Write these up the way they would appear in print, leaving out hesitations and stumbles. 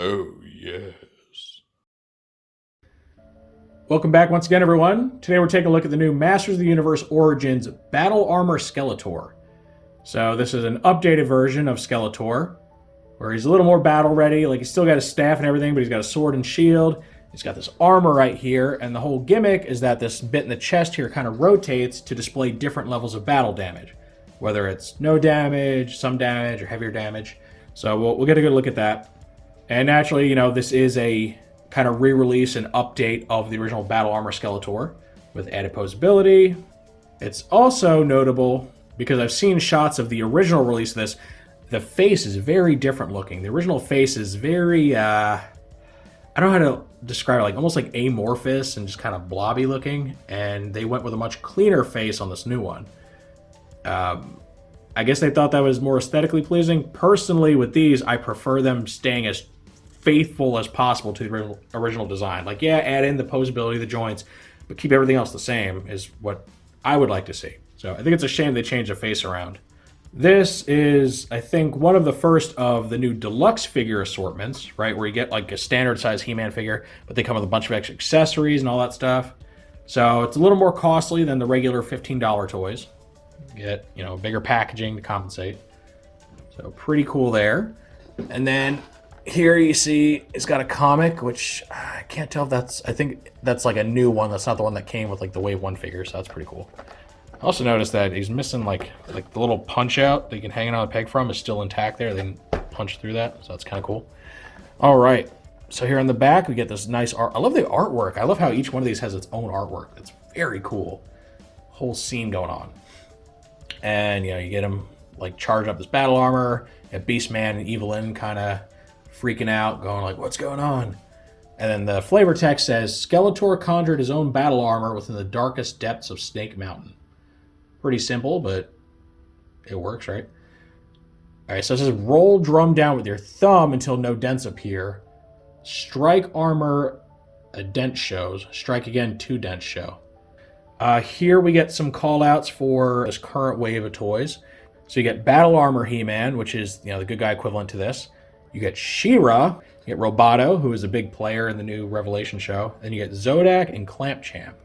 Oh, yes. Welcome back once again, everyone. Today we're taking a look at the new Masters of the Universe Origins Battle Armor Skeletor. So this is an updated version of Skeletor, where he's a little more battle ready. Like, he's still got his staff and everything, but he's got a sword and shield. He's got this armor right here, and the whole gimmick is that this bit in the chest here kind of rotates to display different levels of battle damage, whether it's no damage, some damage, or heavier damage. So we'll get a good look at that. And naturally, you know, this is a kind of re-release and update of the original Battle Armor Skeletor with added posability. It's also notable because I've seen shots of the original release of this. The face is very different looking. The original face is very, I don't know how to describe it, like almost like amorphous and just kind of blobby looking. And they went with a much cleaner face on this new one. I guess they thought that was more aesthetically pleasing. Personally, with these, I prefer them staying as faithful as possible to the original design. Like, yeah, add in the posability, the joints, but keep everything else the same is what I would like to see. So I think it's a shame they changed the face around. This is, I think, one of the first of the new Deluxe figure assortments, right? Where you get like a standard size He-Man figure, but they come with a bunch of extra accessories and all that stuff. So it's a little more costly than the regular $15 toys. You get, you know, bigger packaging to compensate. So pretty cool there. And then here you see it's got a comic, which I can't tell if that's, I think that's like a new one. That's not the one that came with like the Wave 1 figure, so that's pretty cool. I also noticed that he's missing like the little punch out that you can hang it on a peg from is still intact there. They didn't punch through that, so that's kind of cool. All right, so here on the back we get this nice art. I love the artwork. I love how each one of these has its own artwork. It's very cool. Whole scene going on. And you know, you get him like charging up his battle armor. You have Beastman and Evelyn kind of freaking out, going like, what's going on? And then the flavor text says, Skeletor conjured his own battle armor within the darkest depths of Snake Mountain. Pretty simple, but it works, right? All right, so it says, roll drum down with your thumb until no dents appear. Strike armor, a dent shows. Strike again, 2 dents show. Here we get some call outs for this current wave of toys. So you get Battle Armor He-Man, which is, you know, the good guy equivalent to this. You get She-Ra, you get Roboto, who is a big player in the new Revelation show. Then you get Zodak and Clamp Champ,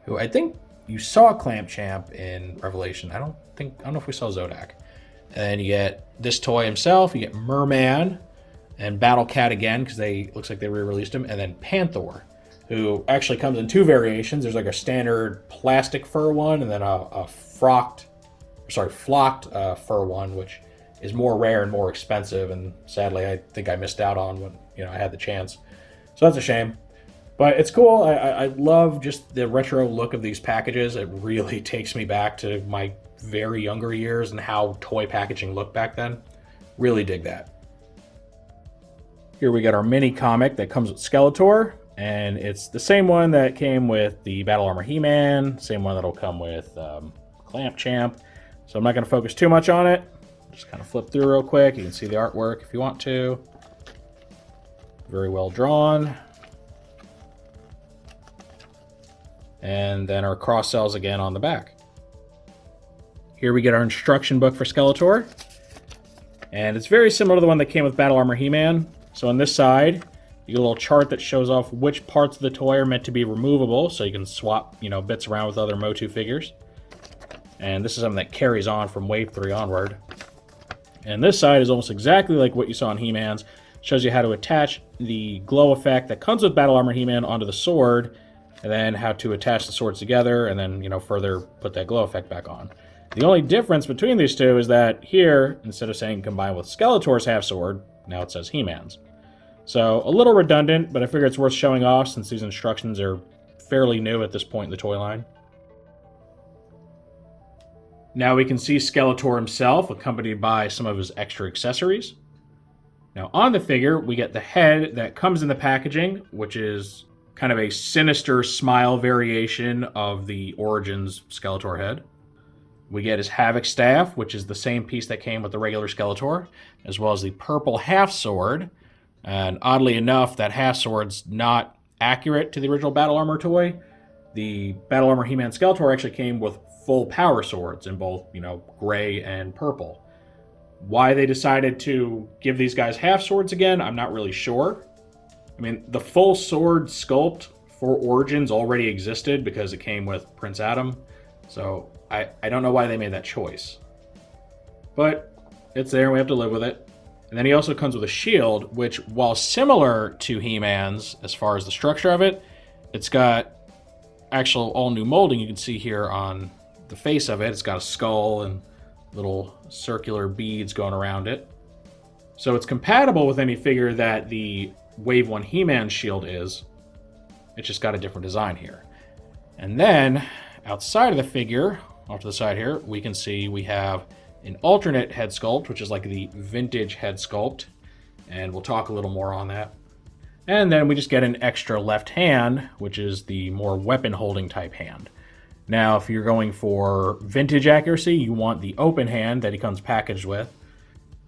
who I think you saw Clamp Champ in Revelation. I don't know if we saw Zodak. And then you get this toy himself. You get Merman and Battle Cat again, because looks like they re-released him. And then Panther, who actually comes in 2 variations. There's like a standard plastic fur one, and then a flocked fur one, which is more rare and more expensive, and sadly I think I missed out on when, you know, I had the chance. So that's a shame. But it's cool. I love just the retro look of these packages. It really takes me back to my very younger years and how toy packaging looked back then. Really dig that. Here we got our mini comic that comes with Skeletor, and it's the same one that came with the Battle Armor He-Man, same one that'll come with Clamp Champ. So I'm not going to focus too much on it. Just kind of flip through real quick. You can see the artwork if you want to. Very well drawn. And then our cross cells again on the back. Here we get our instruction book for Skeletor. And it's very similar to the one that came with Battle Armor He-Man. So on this side, you get a little chart that shows off which parts of the toy are meant to be removable, so you can swap, you know, bits around with other MOTU figures. And this is something that carries on from Wave 3 onward. And this side is almost exactly like what you saw in He-Man's. Shows you how to attach the glow effect that comes with Battle Armor He-Man onto the sword, and then how to attach the swords together, and then, you know, further put that glow effect back on. The only difference between these two is that here, instead of saying combined with Skeletor's half sword, now it says He-Man's. So a little redundant, but I figure it's worth showing off since these instructions are fairly new at this point in the toy line. Now we can see Skeletor himself, accompanied by some of his extra accessories. Now on the figure, we get the head that comes in the packaging, which is kind of a sinister smile variation of the Origins Skeletor head. We get his Havoc staff, which is the same piece that came with the regular Skeletor, as well as the purple half sword. And oddly enough, that half sword's not accurate to the original Battle Armor toy. The Battle Armor He-Man Skeletor actually came with full power swords in both, you know, gray and purple. Why they decided to give these guys half swords again, I'm not really sure. I mean, the full sword sculpt for Origins already existed because it came with Prince Adam. So I don't know why they made that choice. But it's there and we have to live with it. And then he also comes with a shield, which, while similar to He-Man's as far as the structure of it, it's got actual all-new molding. You can see here on the face of it. It's got a skull and little circular beads going around it. So it's compatible with any figure that the Wave 1 He-Man shield is. It's just got a different design here. And then, outside of the figure, off to the side here, we can see we have an alternate head sculpt, which is like the vintage head sculpt. And we'll talk a little more on that. And then we just get an extra left hand, which is the more weapon-holding type hand. Now, if you're going for vintage accuracy, you want the open hand that he comes packaged with.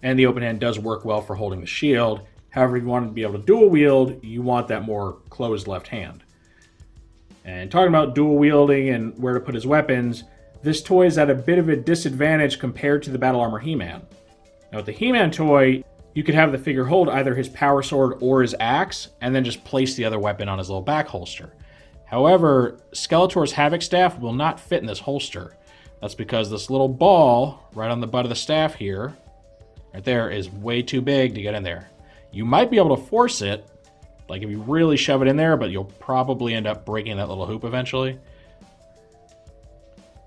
And the open hand does work well for holding the shield. However, if you want to be able to dual wield, you want that more closed left hand. And talking about dual wielding and where to put his weapons, this toy is at a bit of a disadvantage compared to the Battle Armor He-Man. Now with the He-Man toy, you could have the figure hold either his power sword or his axe, and then just place the other weapon on his little back holster. However, Skeletor's Havoc Staff will not fit in this holster. That's because this little ball right on the butt of the staff here, right there, is way too big to get in there. You might be able to force it, like if you really shove it in there, but you'll probably end up breaking that little hoop eventually.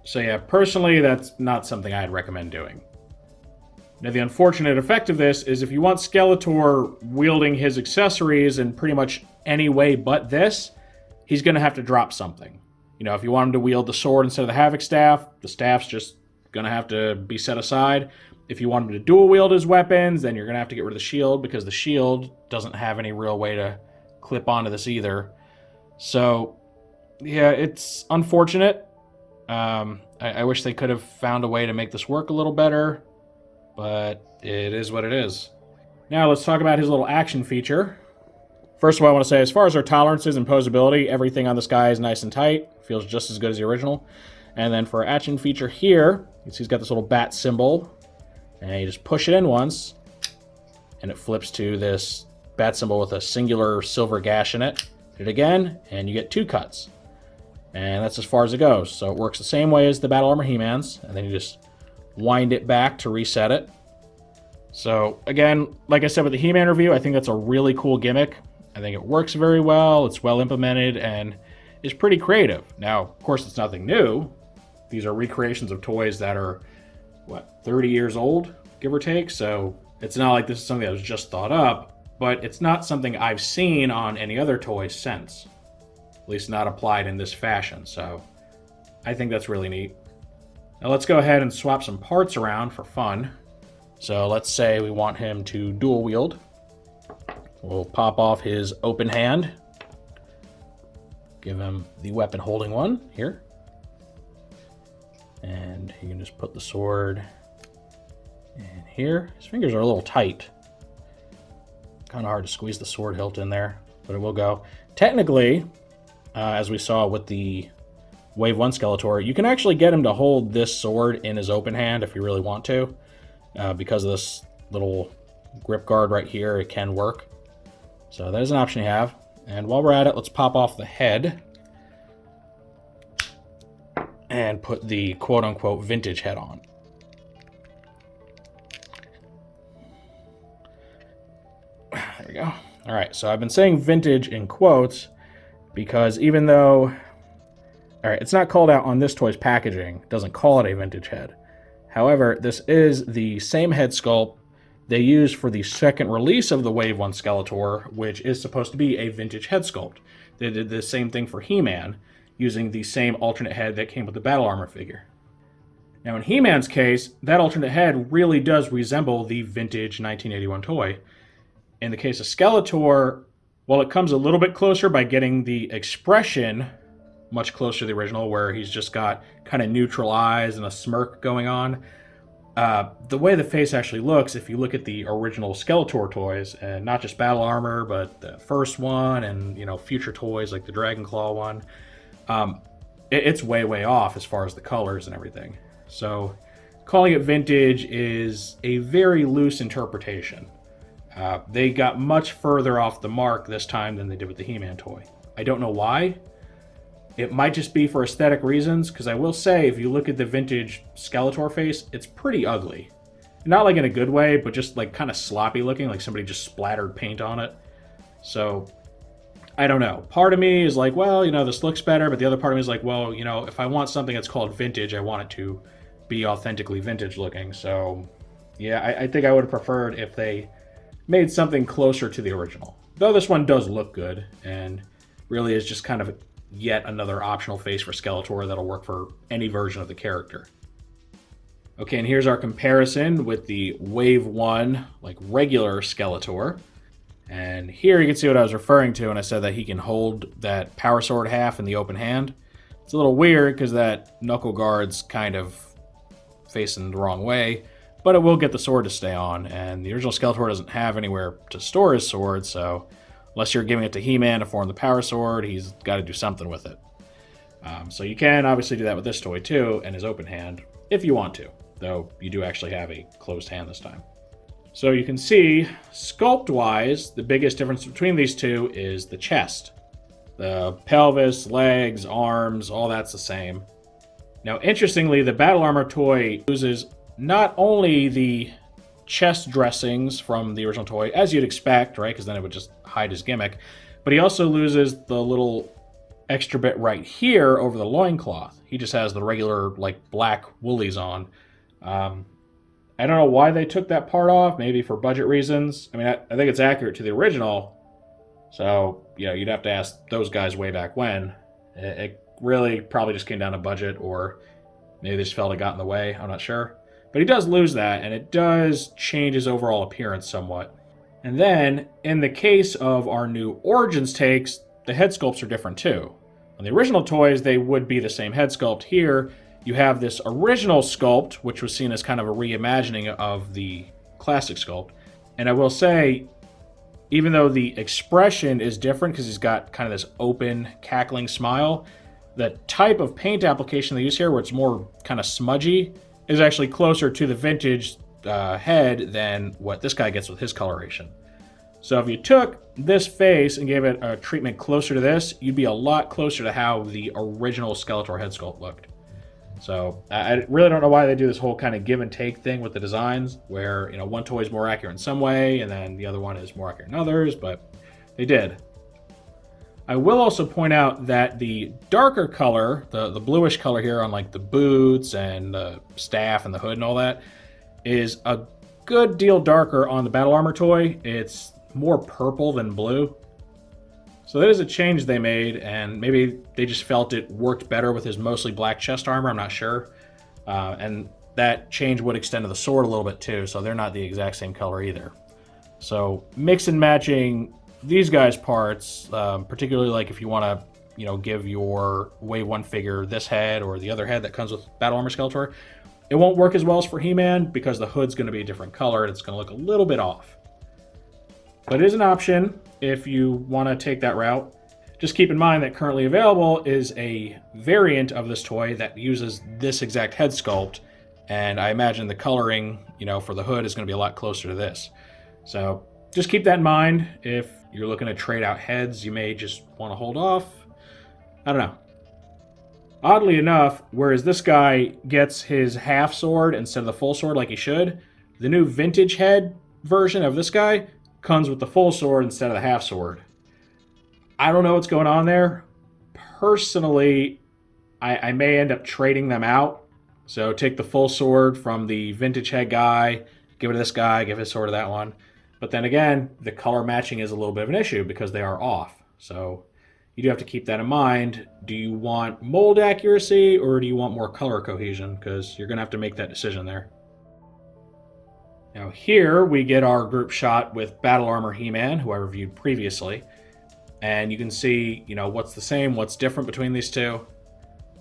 So yeah, personally, that's not something I'd recommend doing. Now, the unfortunate effect of this is if you want Skeletor wielding his accessories in pretty much any way but this, he's going to have to drop something. You know, if you want him to wield the sword instead of the Havoc Staff, the staff's just going to have to be set aside. If you want him to dual wield his weapons, then you're going to have to get rid of the shield because the shield doesn't have any real way to clip onto this either. So, yeah, it's unfortunate. I wish they could have found a way to make this work a little better, but it is what it is. Now let's talk about his little action feature. First of all, I want to say, as far as our tolerances and posability, everything on this guy is nice and tight. Feels just as good as the original. And then for our action feature here, you see he's got this little bat symbol. And you just push it in once, and it flips to this bat symbol with a singular silver gash in it. Hit it again, and you get 2 cuts. And that's as far as it goes. So it works the same way as the Battle Armor He-Man's, and then you just wind it back to reset it. So again, like I said with the He-Man review, I think that's a really cool gimmick. I think it works very well, it's well implemented, and is pretty creative. Now, of course, it's nothing new. These are recreations of toys that are, 30 years old, give or take? So it's not like this is something that was just thought up, but it's not something I've seen on any other toys since. At least not applied in this fashion, so I think that's really neat. Now let's go ahead and swap some parts around for fun. So let's say we want him to dual wield. We'll pop off his open hand. Give him the weapon holding one here. And you can just put the sword in here. His fingers are a little tight. Kind of hard to squeeze the sword hilt in there, but it will go. Technically, as we saw with the Wave 1 Skeletor, you can actually get him to hold this sword in his open hand if you really want to. Because of this little grip guard right here, it can work. So that is an option you have. And while we're at it, let's pop off the head and put the quote-unquote vintage head on. There we go. All right, so I've been saying vintage in quotes because even though, all right, it's not called out on this toy's packaging, it doesn't call it a vintage head. However, this is the same head sculpt they used for the second release of the Wave 1 Skeletor, which is supposed to be a vintage head sculpt. They did the same thing for He-Man, using the same alternate head that came with the Battle Armor figure. Now in He-Man's case, that alternate head really does resemble the vintage 1981 toy. In the case of Skeletor, while it comes a little bit closer by getting the expression much closer to the original, where he's just got kind of neutral eyes and a smirk going on, the way the face actually looks, if you look at the original Skeletor toys, and not just Battle Armor, but the first one and, you know, future toys like the Dragon Claw one, it's way off as far as the colors and everything. So calling it vintage is a very loose interpretation. They got much further off the mark this time than they did with the He-Man toy. I don't know why. It might just be for aesthetic reasons, because I will say, if you look at the vintage Skeletor face, it's pretty ugly. Not like in a good way, but just like kind of sloppy looking, like somebody just splattered paint on it. So, I don't know. Part of me is like, well, this looks better, but the other part of me is like, well, if I want something that's called vintage, I want it to be authentically vintage looking. So, yeah, I think I would have preferred if they made something closer to the original. Though this one does look good, and really is just kind of yet another optional face for Skeletor that'll work for any version of the character. Okay, and here's our comparison with the Wave 1, like regular Skeletor. And here you can see what I was referring to when I said that he can hold that power sword half in the open hand. It's a little weird because that knuckle guard's kind of facing the wrong way, but it will get the sword to stay on, and the original Skeletor doesn't have anywhere to store his sword, so unless you're giving it to He-Man to form the power sword, he's got to do something with it. So you can obviously do that with this toy too, and his open hand, if you want to, though you do actually have a closed hand this time. So you can see, sculpt-wise, the biggest difference between these two is the chest. The pelvis, legs, arms, all that's the same. Now, interestingly, the Battle Armor toy uses not only the chest dressings from the original toy, as you'd expect, right? Because then it would just hide his gimmick. But he also loses the little extra bit right here over the loincloth. He just has the regular, like, black woolies on. I don't know why they took that part off, maybe for budget reasons. I mean, I think it's accurate to the original. So, you'd have to ask those guys way back when. It really probably just came down to budget, or maybe they just felt it got in the way. I'm not sure. But he does lose that, and it does change his overall appearance somewhat. And then, in the case of our new Origins takes, the head sculpts are different too. On the original toys, they would be the same head sculpt. Here, you have this original sculpt, which was seen as kind of a reimagining of the classic sculpt. And I will say, even though the expression is different because he's got kind of this open, cackling smile, the type of paint application they use here, where it's more kind of smudgy, is actually closer to the vintage head than what this guy gets with his coloration. So if you took this face and gave it a treatment closer to this, you'd be a lot closer to how the original Skeletor head sculpt looked. So I really don't know why they do this whole kind of give and take thing with the designs, where one toy is more accurate in some way and then the other one is more accurate in others, but they did. I will also point out that the darker color, the bluish color here on like the boots and the staff and the hood and all that, is a good deal darker on the Battle Armor toy. It's more purple than blue. So that is a change they made, and maybe they just felt it worked better with his mostly black chest armor, I'm not sure. And that change would extend to the sword a little bit too, so they're not the exact same color either. So mix and matching these guys' parts, particularly like if you want to, give your Wave 1 figure this head or the other head that comes with Battle Armor Skeletor, it won't work as well as for He-Man because the hood's going to be a different color and it's going to look a little bit off. But it is an option if you want to take that route. Just keep in mind that currently available is a variant of this toy that uses this exact head sculpt, and I imagine the coloring, for the hood is going to be a lot closer to this. So just keep that in mind. If you're looking to trade out heads, you may just want to hold off. I don't know. Oddly enough, whereas this guy gets his half sword instead of the full sword like he should, the new vintage head version of this guy comes with the full sword instead of the half sword. I don't know what's going on there. Personally, I may end up trading them out. So take the full sword from the vintage head guy, give it to this guy, give his sword to that one. But then again, the color matching is a little bit of an issue because they are off. So you do have to keep that in mind. Do you want mold accuracy or do you want more color cohesion? Because you're going to have to make that decision there. Now here we get our group shot with Battle Armor He-Man, who I reviewed previously. And you can see, what's the same, what's different between these two.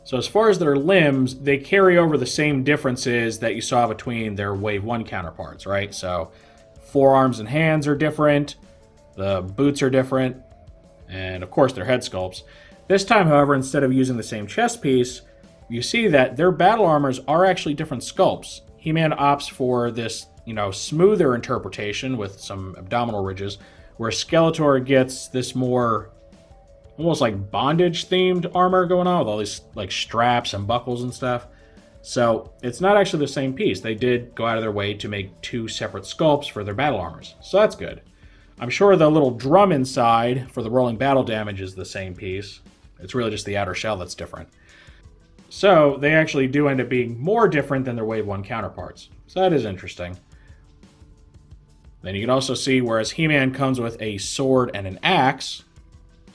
So as far as their limbs, they carry over the same differences that you saw between their Wave 1 counterparts, right? So forearms and hands are different, the boots are different, and of course their head sculpts. This time, however, instead of using the same chest piece, you see that their battle armors are actually different sculpts. He-Man opts for this, smoother interpretation with some abdominal ridges, where Skeletor gets this more almost like bondage themed armor going on with all these like straps and buckles and stuff. So it's not actually the same piece. They did go out of their way to make two separate sculpts for their battle armors. So that's good. I'm sure the little drum inside for the rolling battle damage is the same piece. It's really just the outer shell that's different. So they actually do end up being more different than their Wave 1 counterparts. So that is interesting. Then you can also see, whereas He-Man comes with a sword and an axe,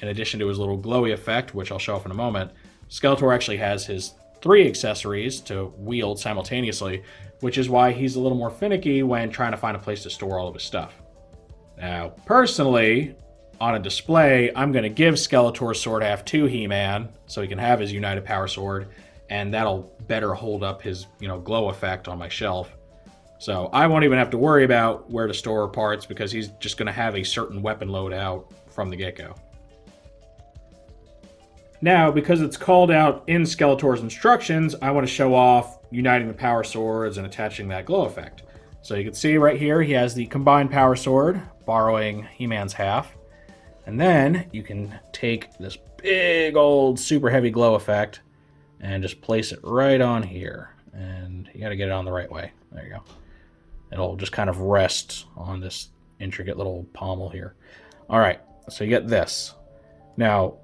in addition to his little glowy effect, which I'll show off in a moment, Skeletor actually has his 3 accessories to wield simultaneously, which is why he's a little more finicky when trying to find a place to store all of his stuff. Now, personally, on a display, I'm going to give Skeletor's sword half to He-Man, so he can have his United Power Sword, and that'll better hold up his, glow effect on my shelf. So I won't even have to worry about where to store parts, because he's just going to have a certain weapon loadout from the get-go. Now, because it's called out in Skeletor's instructions, I want to show off uniting the power swords and attaching that glow effect. So you can see right here, he has the combined power sword, borrowing He-Man's half. And then you can take this big old super heavy glow effect and just place it right on here. And you got to get it on the right way. There you go. It'll just kind of rest on this intricate little pommel here. All right, so you get this. Now,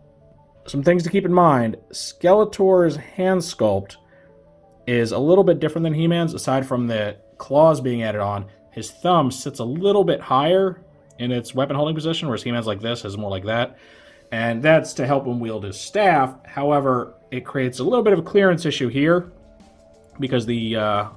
some things to keep in mind. Skeletor's hand sculpt is a little bit different than He-Man's. Aside from the claws being added on, his thumb sits a little bit higher in its weapon holding position, whereas He-Man's like this, is more like that. And that's to help him wield his staff. However, it creates a little bit of a clearance issue here, because the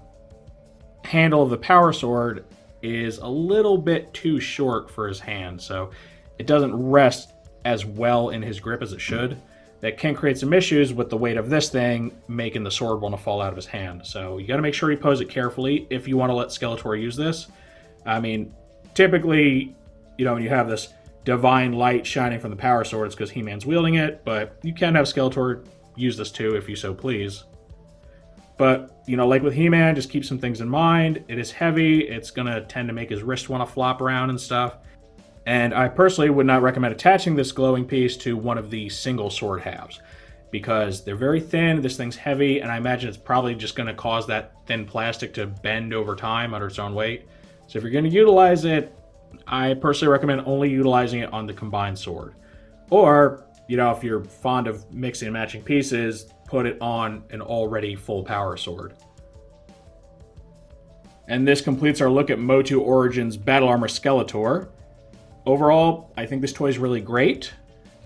handle of the power sword is a little bit too short for his hand, so it doesn't rest as well in his grip as it should. That can create some issues with the weight of this thing, making the sword want to fall out of his hand. So you got to make sure you pose it carefully if you want to let Skeletor use this. I mean, typically, when you have this divine light shining from the power sword, it's because He-Man's wielding it, but you can have Skeletor use this too if you so please. But, like with He-Man, just keep some things in mind. It is heavy. It's going to tend to make his wrist want to flop around and stuff. And I personally would not recommend attaching this glowing piece to one of the single sword halves, because they're very thin, this thing's heavy, and I imagine it's probably just going to cause that thin plastic to bend over time under its own weight. So if you're going to utilize it, I personally recommend only utilizing it on the combined sword. Or, if you're fond of mixing and matching pieces, put it on an already full power sword. And this completes our look at MOTU Origins Battle Armor Skeletor. Overall, I think this toy is really great.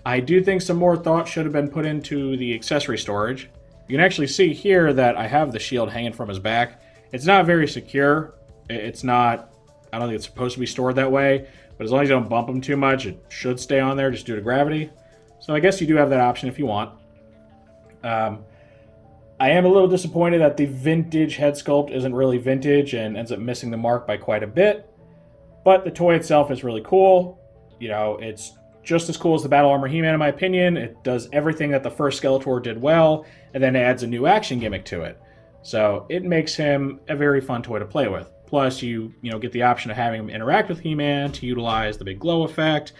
I do think some more thought should have been put into the accessory storage. You can actually see here that I have the shield hanging from his back. It's not very secure. It's not, I don't think it's supposed to be stored that way, but as long as you don't bump him too much, it should stay on there just due to gravity. So I guess you do have that option if you want. I am a little disappointed that the vintage head sculpt isn't really vintage and ends up missing the mark by quite a bit. But the toy itself is really cool. It's just as cool as the Battle Armor He-Man in my opinion. It does everything that the first Skeletor did well, and then adds a new action gimmick to it. So it makes him a very fun toy to play with. Plus, you get the option of having him interact with He-Man to utilize the big glow effect,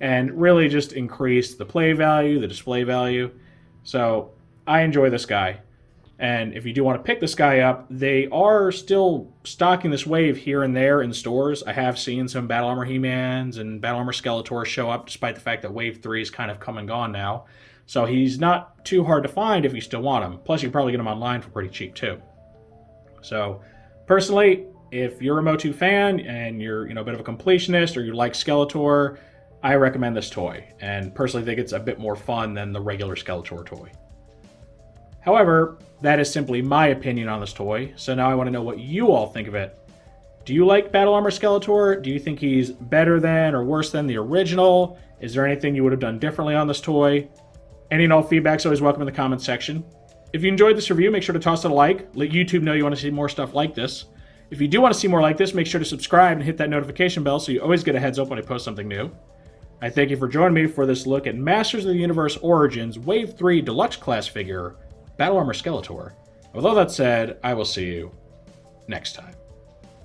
and really just increase the play value, the display value. So I enjoy this guy. And if you do want to pick this guy up, they are still stocking this wave here and there in stores. I have seen some Battle Armor He-Mans and Battle Armor Skeletor show up, despite the fact that Wave 3 is kind of come and gone now. So he's not too hard to find if you still want him. Plus, you can probably get him online for pretty cheap, too. So, personally, if you're a MOTU fan and you're a bit of a completionist or you like Skeletor, I recommend this toy. And personally, think it's a bit more fun than the regular Skeletor toy. However, that is simply my opinion on this toy, so now I want to know what you all think of it. Do you like Battle Armor Skeletor? Do you think he's better than or worse than the original? Is there anything you would have done differently on this toy? Any and all feedback is always welcome in the comments section. If you enjoyed this review, make sure to toss it a like. Let YouTube know you want to see more stuff like this. If you do want to see more like this, make sure to subscribe and hit that notification bell so you always get a heads up when I post something new. I thank you for joining me for this look at Masters of the Universe Origins Wave 3 Deluxe Class figure, Battle Armor Skeletor. With all that said, I will see you next time.